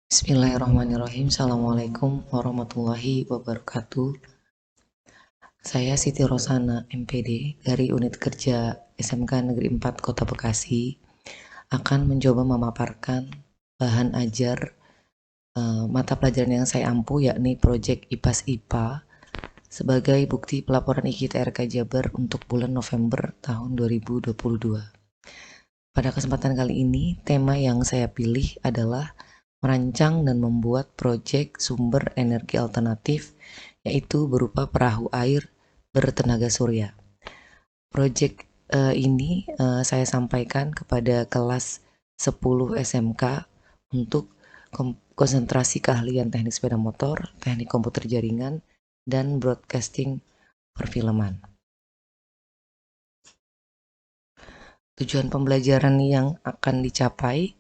Bismillahirrahmanirrahim. Assalamualaikum warahmatullahi wabarakatuh. Saya Siti Rosana, MPD, dari Unit Kerja SMK Negeri 4 Kota Bekasi, akan mencoba memaparkan bahan ajar mata pelajaran yang saya ampu, yakni Proyek IPAS IPA, sebagai bukti pelaporan IKTRK Jabar untuk bulan November tahun 2022. Pada kesempatan kali ini, tema yang saya pilih adalah merancang dan membuat proyek sumber energi alternatif, yaitu berupa perahu air bertenaga surya. Proyek ini saya sampaikan kepada kelas 10 SMK untuk konsentrasi keahlian teknik sepeda motor, teknik komputer jaringan, dan broadcasting perfilman. Tujuan pembelajaran yang akan dicapai,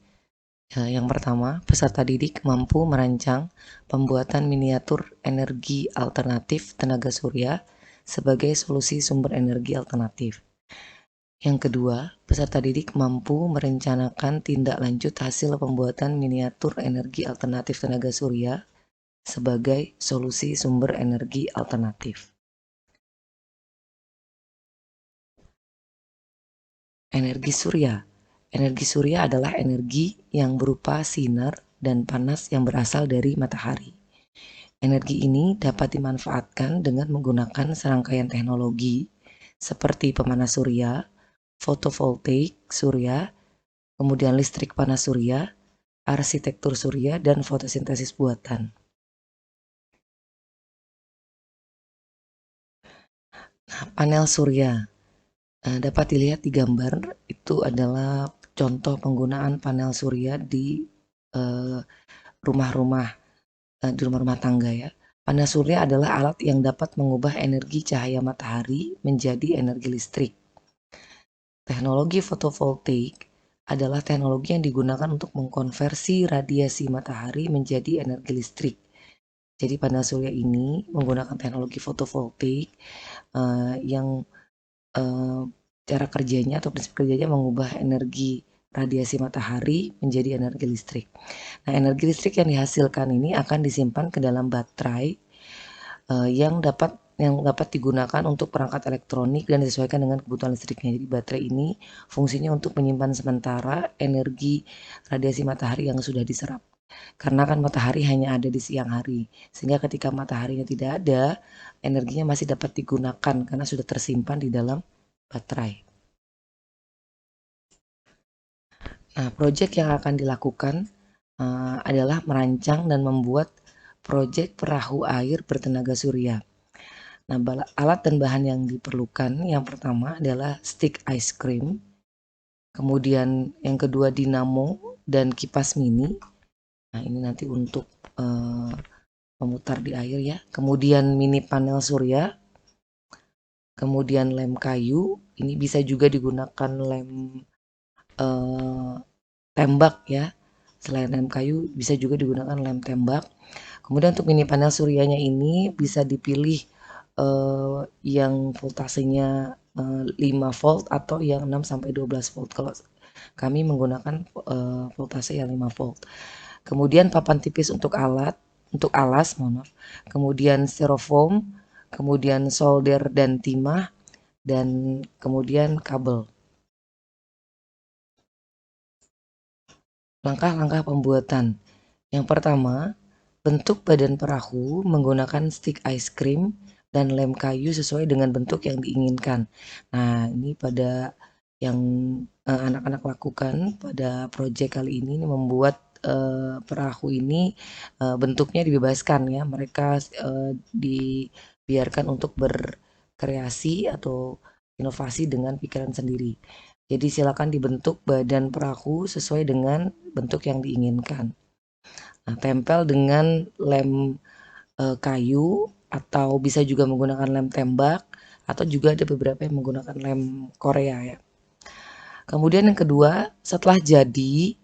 yang pertama, peserta didik mampu merancang pembuatan miniatur energi alternatif tenaga surya sebagai solusi sumber energi alternatif. Yang kedua, peserta didik mampu merencanakan tindak lanjut hasil pembuatan miniatur energi alternatif tenaga surya sebagai solusi sumber energi alternatif. Energi surya. Energi surya adalah energi yang berupa sinar dan panas yang berasal dari matahari. Energi ini dapat dimanfaatkan dengan menggunakan serangkaian teknologi seperti pemanas surya, fotovoltaik surya, kemudian listrik panas surya, arsitektur surya, dan fotosintesis buatan. Nah, panel surya dapat dilihat di gambar. Itu adalah contoh penggunaan panel surya di rumah-rumah tangga ya. Panel surya adalah alat yang dapat mengubah energi cahaya matahari menjadi energi listrik. Teknologi fotovoltaik adalah teknologi yang digunakan untuk mengkonversi radiasi matahari menjadi energi listrik. Jadi panel surya ini menggunakan teknologi fotovoltaik yang cara kerjanya atau prinsip kerjanya mengubah energi radiasi matahari menjadi energi listrik. Nah, energi listrik yang dihasilkan ini akan disimpan ke dalam baterai yang dapat digunakan untuk perangkat elektronik dan disesuaikan dengan kebutuhan listriknya. Jadi baterai ini fungsinya untuk menyimpan sementara energi radiasi matahari yang sudah diserap. Karena kan matahari hanya ada di siang hari, sehingga ketika mataharinya tidak ada, energinya masih dapat digunakan karena sudah tersimpan di dalam baterai. Nah, proyek yang akan dilakukan adalah merancang dan membuat proyek perahu air bertenaga surya. Nah, alat dan bahan yang diperlukan, yang pertama adalah stick ice cream, kemudian yang kedua dinamo dan kipas mini. Nah, ini nanti untuk memutar di air ya. Kemudian mini panel surya, kemudian lem kayu. Ini bisa juga digunakan lem tembak ya. Selain lem kayu bisa juga digunakan lem tembak. Kemudian untuk mini panel suryanya ini bisa dipilih yang voltasenya 5 volt atau yang 6 sampai 12 volt. Kalau kami menggunakan voltase yang 5 volt. Kemudian papan tipis untuk alas, kemudian styrofoam, kemudian solder dan timah, dan kemudian kabel. Langkah-langkah pembuatan. Yang pertama, bentuk badan perahu menggunakan stick ice cream dan lem kayu sesuai dengan bentuk yang diinginkan. Nah, ini pada yang anak-anak lakukan pada proyek kali ini membuat perahu ini bentuknya dibebaskan ya. Mereka dibiarkan untuk berkreasi atau inovasi dengan pikiran sendiri. Jadi silakan dibentuk badan perahu sesuai dengan bentuk yang diinginkan. Nah, tempel dengan lem kayu atau bisa juga menggunakan lem tembak atau juga ada beberapa yang menggunakan lem Korea ya. Kemudian yang kedua, setelah jadi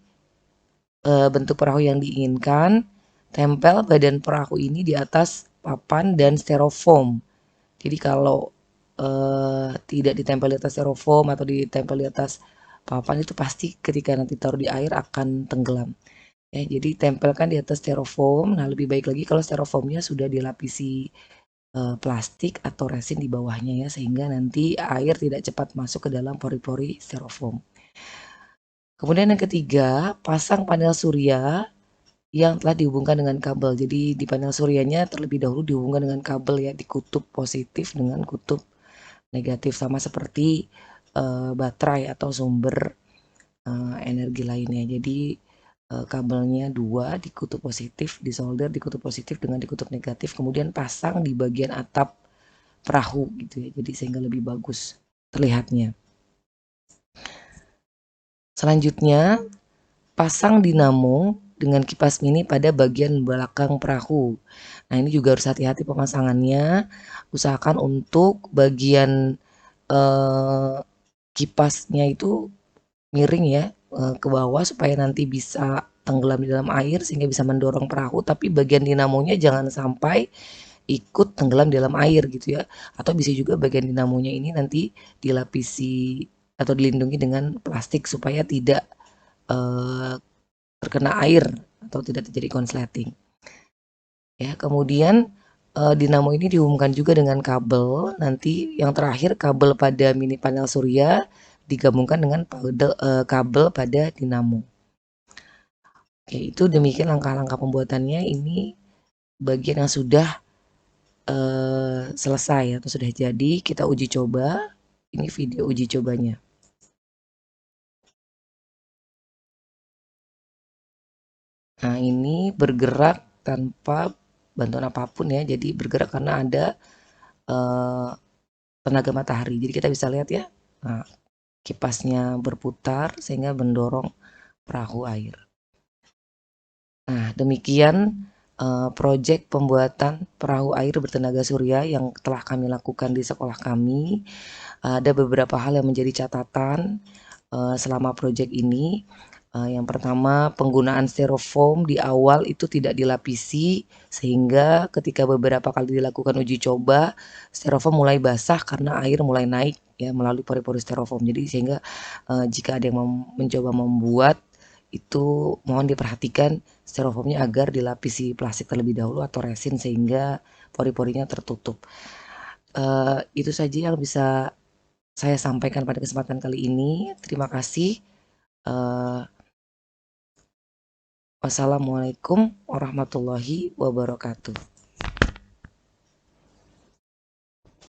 bentuk perahu yang diinginkan, tempel badan perahu ini di atas papan dan styrofoam. Jadi kalau tidak ditempel di atas styrofoam atau ditempel di atas papan itu pasti ketika nanti taruh di air akan tenggelam. Ya, jadi tempelkan di atas styrofoam. Nah, lebih baik lagi kalau styrofoamnya sudah dilapisi plastik atau resin di bawahnya ya, sehingga nanti air tidak cepat masuk ke dalam pori-pori styrofoam. Kemudian yang ketiga, pasang panel surya yang telah dihubungkan dengan kabel. Jadi di panel suryanya terlebih dahulu dihubungkan dengan kabel ya, di kutub positif dengan kutub negatif, sama seperti baterai atau sumber energi lainnya. Jadi kabelnya dua di kutub positif, disolder di kutub positif dengan di kutub negatif, kemudian pasang di bagian atap perahu gitu ya. Jadi sehingga lebih bagus terlihatnya. Selanjutnya, pasang dinamo dengan kipas mini pada bagian belakang perahu. Nah, ini juga harus hati-hati pemasangannya. Usahakan untuk bagian eh, kipasnya itu miring ya, ke bawah supaya nanti bisa tenggelam di dalam air sehingga bisa mendorong perahu, tapi bagian dinamonya jangan sampai ikut tenggelam di dalam air gitu ya. Atau bisa juga bagian dinamonya ini nanti dilapisi atau dilindungi dengan plastik supaya tidak eh, terkena air atau tidak terjadi konsleting. Ya, kemudian dinamo ini dihubungkan juga dengan kabel. Nanti yang terakhir kabel pada mini panel surya digabungkan dengan kabel pada dinamo. Oke, itu demikian langkah-langkah pembuatannya. Ini bagian yang sudah selesai atau sudah jadi. Kita uji coba. Ini video uji cobanya. Nah, ini bergerak tanpa bantuan apapun ya. Jadi bergerak karena ada eh, tenaga matahari. Jadi kita bisa lihat ya. Nah, kipasnya berputar sehingga mendorong perahu air. Nah, demikian proyek pembuatan perahu air bertenaga surya yang telah kami lakukan di sekolah kami. Ada beberapa hal yang menjadi catatan selama proyek ini. Yang pertama, penggunaan styrofoam di awal itu tidak dilapisi sehingga ketika beberapa kali dilakukan uji coba, styrofoam mulai basah karena air mulai naik ya melalui pori-pori styrofoam. Jadi sehingga jika ada yang mencoba membuat itu mohon diperhatikan styrofoamnya agar dilapisi plastik terlebih dahulu atau resin sehingga pori-porinya tertutup. Itu saja yang bisa saya sampaikan pada kesempatan kali ini. Terima kasih. Uh, Wassalamualaikum warahmatullahi wabarakatuh.